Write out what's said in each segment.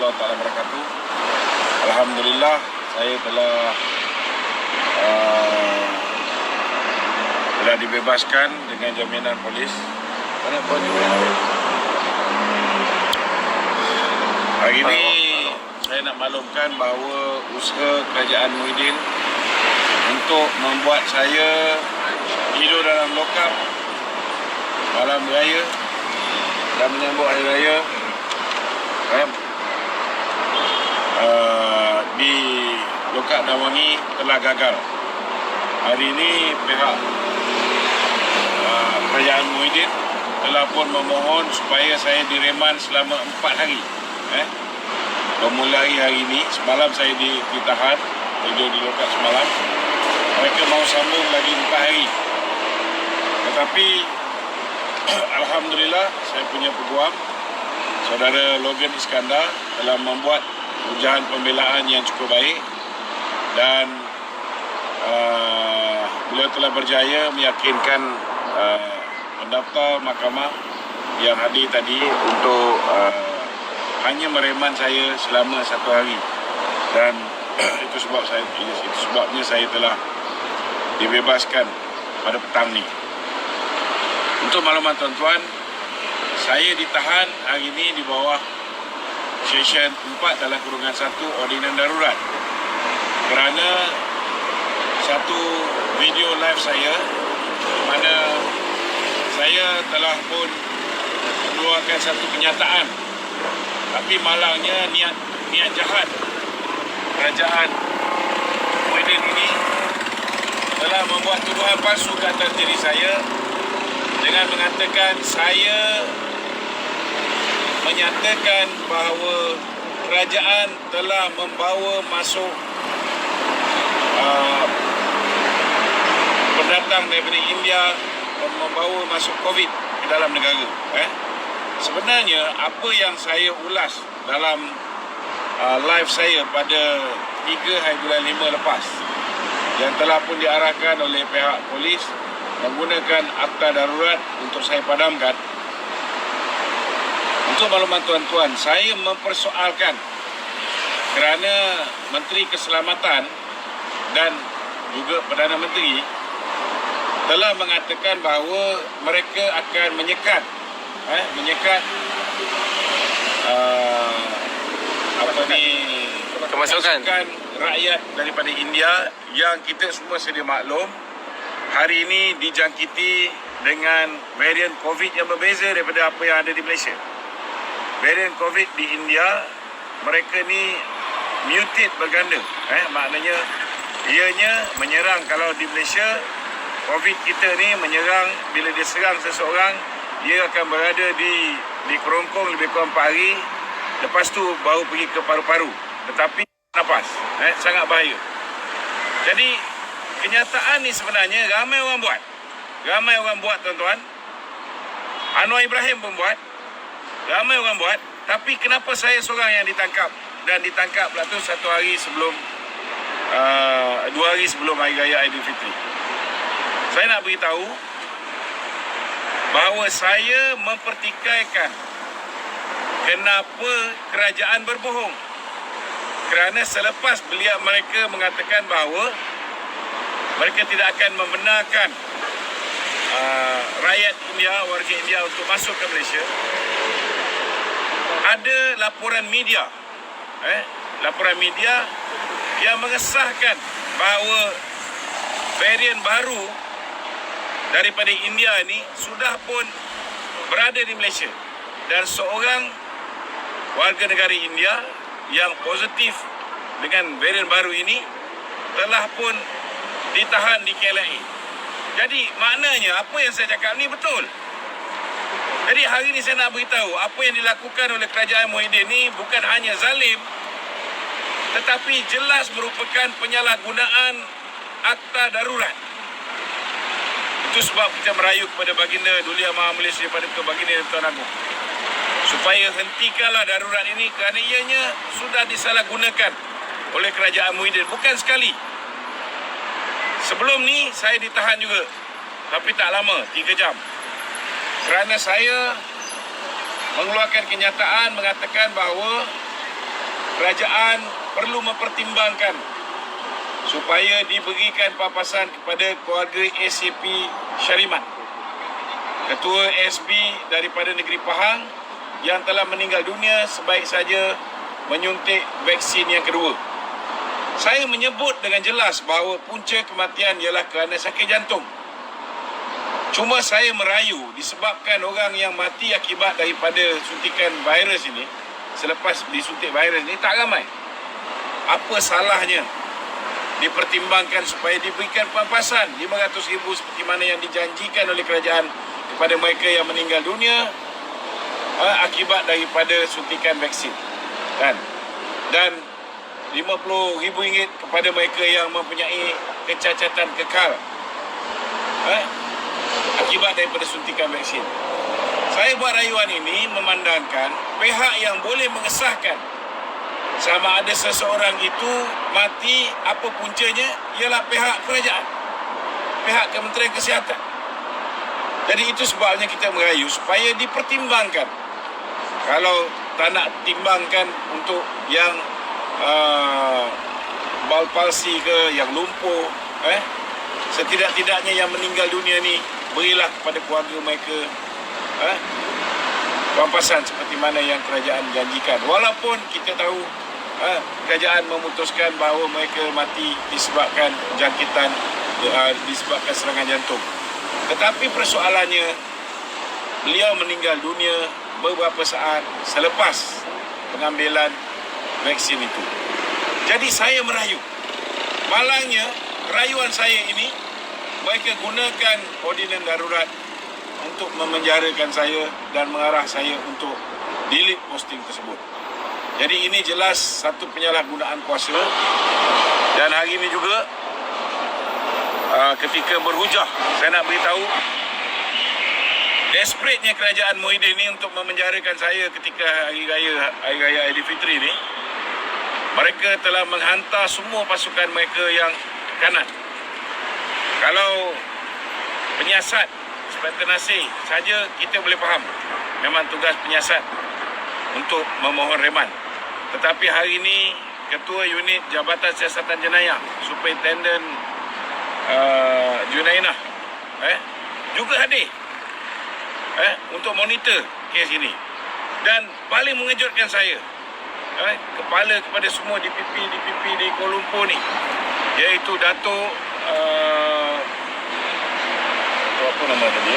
warahmatullahi wabarakatuh. Alhamdulillah, saya telah dibebaskan dengan jaminan polis. Hari ini saya nak maklumkan bahawa usaha kerajaan Muhyiddin untuk membuat saya hidup dalam lokap malam raya dan menyambut hari raya di lokap Dawangi telah gagal. Hari ini pihak kerajaan Muhyiddin telah pun memohon supaya saya direman selama 4 hari. Memulai hari ini, semalam saya ditahan, tidur di lokap semalam. Mereka mahu sambung lagi 4 hari. Tetapi Alhamdulillah, saya punya peguam, Saudara Logan Iskandar, telah membuat ujahan pembelaan yang cukup baik dan beliau telah berjaya meyakinkan pendaftar mahkamah yang hadir tadi untuk hanya mereman saya selama 1 hari, dan itu sebabnya saya telah dibebaskan pada petang ni. Untuk makluman tuan-tuan, saya ditahan hari ini di bawah Seksyen 4 dalam kurungan 1 Ordinan Darurat kerana satu video live saya di mana saya telah pun mengeluarkan satu kenyataan, tapi malangnya niat jahat kerajaan Muhyiddin ini telah membuat tuduhan palsu ke atas diri saya dengan mengatakan saya menyatakan bahawa kerajaan telah membawa masuk pendatang daripada India, membawa masuk COVID ke dalam negara. Sebenarnya apa yang saya ulas dalam live saya pada 3 hari bulan 5 lepas, yang telah pun diarahkan oleh pihak polis menggunakan akta darurat untuk saya padamkan. Untuk makluman tuan-tuan, saya mempersoalkan kerana Menteri Keselamatan dan juga Perdana Menteri telah mengatakan bahawa mereka akan menyekat kemasukan rakyat daripada India yang kita semua sedia maklum hari ini dijangkiti dengan varian COVID yang berbeza daripada apa yang ada di Malaysia. Varian COVID di India, mereka ni mutate berganda. Maknanya ianya menyerang. Kalau di Malaysia, COVID kita ni menyerang, bila dia serang seseorang, dia akan berada di kerongkong lebih kurang 4 hari. Lepas tu baru pergi ke paru-paru. Tetapi nafas, sangat bahaya. Jadi kenyataan ni sebenarnya ramai orang buat tuan-tuan. Anwar Ibrahim pun buat, ramai orang buat. Tapi kenapa saya seorang yang ditangkap, dan ditangkap pula tu 1 hari sebelum 2 hari sebelum Hari Raya Aidilfitri. Saya nak beritahu bahawa saya mempertikaikan kenapa kerajaan berbohong. Kerana selepas mereka mengatakan bahawa mereka tidak akan membenarkan rakyat India, warga India untuk masuk ke Malaysia, ada laporan media yang mengesahkan bahawa varian baru daripada India ini sudah pun berada di Malaysia, dan seorang warga negara India yang positif dengan varian baru ini telah pun ditahan di KLIA. Jadi maknanya apa yang saya cakap ni betul. Jadi hari ini saya nak beritahu apa yang dilakukan oleh kerajaan Muhyiddin ni bukan hanya zalim, tetapi jelas merupakan penyalahgunaan akta darurat. Itu sebab kita merayu kepada Baginda Duli Yang Maha Mulia Sri Paduka Baginda Tuan Agong supaya hentikanlah darurat ini, kerana ianya sudah disalahgunakan oleh kerajaan Muhyiddin bukan sekali. Sebelum ni saya ditahan juga, tapi tak lama, 3 jam. Kerana saya mengeluarkan kenyataan mengatakan bahawa kerajaan perlu mempertimbangkan supaya diberikan papasan kepada keluarga ACP Syariman, Ketua SB daripada negeri Pahang yang telah meninggal dunia sebaik saja menyuntik vaksin yang kedua. Saya menyebut dengan jelas bahawa punca kematian ialah kerana sakit jantung. Cuma saya merayu disebabkan orang yang mati akibat daripada suntikan virus ini, selepas disuntik virus ini, tak ramai. Apa salahnya dipertimbangkan supaya diberikan pampasan 500,000 seperti mana yang dijanjikan oleh kerajaan kepada mereka yang meninggal dunia akibat daripada suntikan vaksin, kan? Dan RM50,000 kepada mereka yang mempunyai kecacatan kekal akibat daripada suntikan vaksin. Saya buat rayuan ini memandangkan pihak yang boleh mengesahkan sama ada seseorang itu mati, apa puncanya, ialah pihak kerajaan, pihak Kementerian Kesihatan. Jadi itu sebabnya kita merayu supaya dipertimbangkan. Kalau tak nak timbangkan untuk yang bal palsi ke, yang lumpuh, setidak-tidaknya yang meninggal dunia ni, berilah kepada keluarga mereka pampasan seperti mana yang kerajaan janjikan. Walaupun kita tahu kerajaan memutuskan bahawa mereka mati disebabkan jangkitan, disebabkan serangan jantung. Tetapi persoalannya, beliau meninggal dunia beberapa saat selepas pengambilan vaksin itu. Jadi saya merayu. Malangnya, rayuan saya ini, mereka gunakan ordinan darurat untuk memenjarakan saya dan mengarah saya untuk delete posting tersebut. Jadi ini jelas satu penyalahgunaan kuasa. Dan hari ini juga ketika berhujah, saya nak beritahu, desperate-nya kerajaan Muhyiddin ini untuk memenjarakan saya ketika Hari Raya Aidilfitri ini. Mereka telah menghantar semua pasukan mereka yang kanan. Kalau penyiasat Inspektor Nasir saja, kita boleh faham memang tugas penyiasat untuk memohon reman. Tetapi hari ini Ketua Unit Jabatan Siasatan Jenayah, Superintendent Junainah juga hadir untuk monitor kes ini. Dan paling mengejutkan saya, kepala kepada semua DPP di Kuala Lumpur ni, iaitu Datuk apa nama tadi?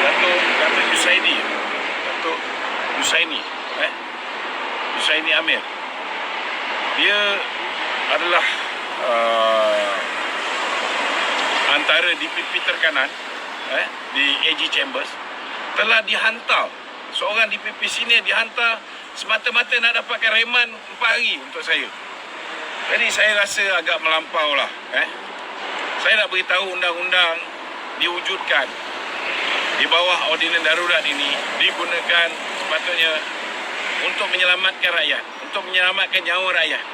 Datuk Yusaini. Datuk Yusaini. Yusaini Amir. Dia adalah antara DPP terkanan di AG Chambers. Telah dihantar, seorang DPP senior dihantar semata-mata nak dapatkan reman 4 hari untuk saya. Jadi saya rasa agak melampau lah. Saya nak beritahu undang-undang diwujudkan di bawah ordinan darurat ini digunakan sepatutnya untuk menyelamatkan rakyat, untuk menyelamatkan nyawa rakyat,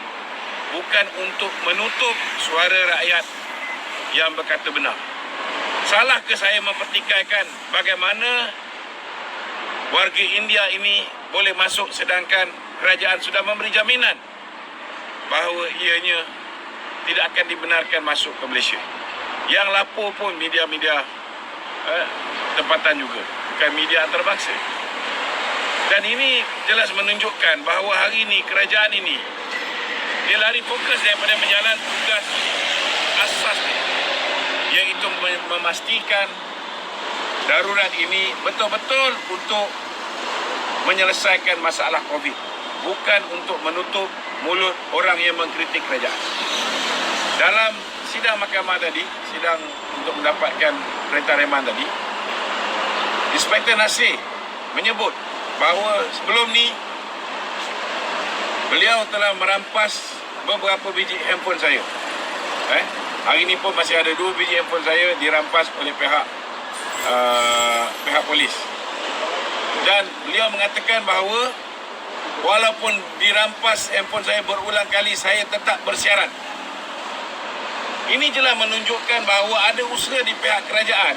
bukan untuk menutup suara rakyat yang berkata benar. Salah ke saya mempertikaikan bagaimana warga India ini boleh masuk sedangkan kerajaan sudah memberi jaminan bahawa ianya tidak akan dibenarkan masuk ke Malaysia. Yang lapor pun media-media tempatan juga, bukan media antarabangsa. Dan ini jelas menunjukkan bahawa hari ini kerajaan ini dia lari fokus daripada menjalankan tugas asas, iaitu memastikan darurat ini betul-betul untuk menyelesaikan masalah COVID, bukan untuk menutup mulut orang yang mengkritik kerajaan. Dalam sidang mahkamah tadi, sidang untuk mendapatkan perintah reman tadi, Inspektor Nasir menyebut bahawa sebelum ni beliau telah merampas beberapa biji handphone saya. Hari ini pun masih ada 2 biji handphone saya dirampas oleh pihak polis. Dan beliau mengatakan bahawa walaupun dirampas handphone saya berulang kali, saya tetap bersiaran. Ini jelas menunjukkan bahawa ada usaha di pihak kerajaan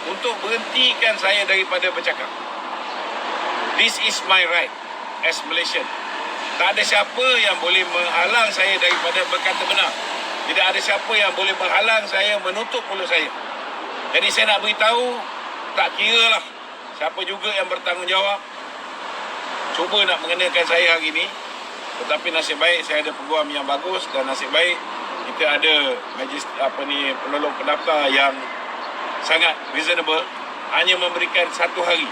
untuk berhentikan saya daripada bercakap. This is my right as Malaysian. Tak ada siapa yang boleh menghalang saya daripada berkata benar. Tidak ada siapa yang boleh menghalang saya, menutup mulut saya. Jadi saya nak beritahu, tak kira lah siapa juga yang bertanggungjawab cuba nak mengenakan saya hari ini. Tetapi nasib baik saya ada peguam yang bagus, dan nasib baik kita ada penolong pendaftar yang sangat reasonable, hanya memberikan 1 hari.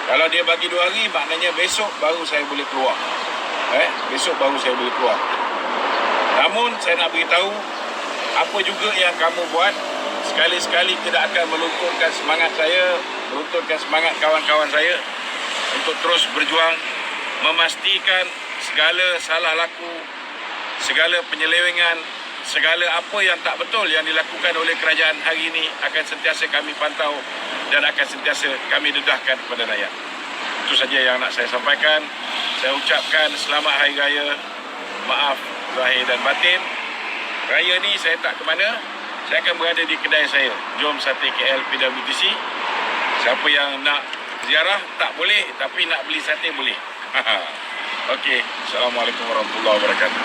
Kalau dia bagi 2 hari, maknanya besok baru saya boleh keluar. Besok baru saya boleh keluar. Namun saya nak beritahu, apa juga yang kamu buat, sekali-sekali tidak akan melunturkan semangat saya, melunturkan semangat kawan-kawan saya untuk terus berjuang, memastikan segala salah laku, segala penyelewengan, segala apa yang tak betul yang dilakukan oleh kerajaan hari ini akan sentiasa kami pantau dan akan sentiasa kami dedahkan kepada rakyat. Itu saja yang nak saya sampaikan. Saya ucapkan selamat Hari Raya. Maaf zahir dan batin. Raya ni saya tak ke mana. Saya akan berada di kedai saya, Jom Sate KL PWTC. Siapa yang nak ziarah tak boleh, tapi nak beli sate boleh. Okey. Assalamualaikum warahmatullahi wabarakatuh.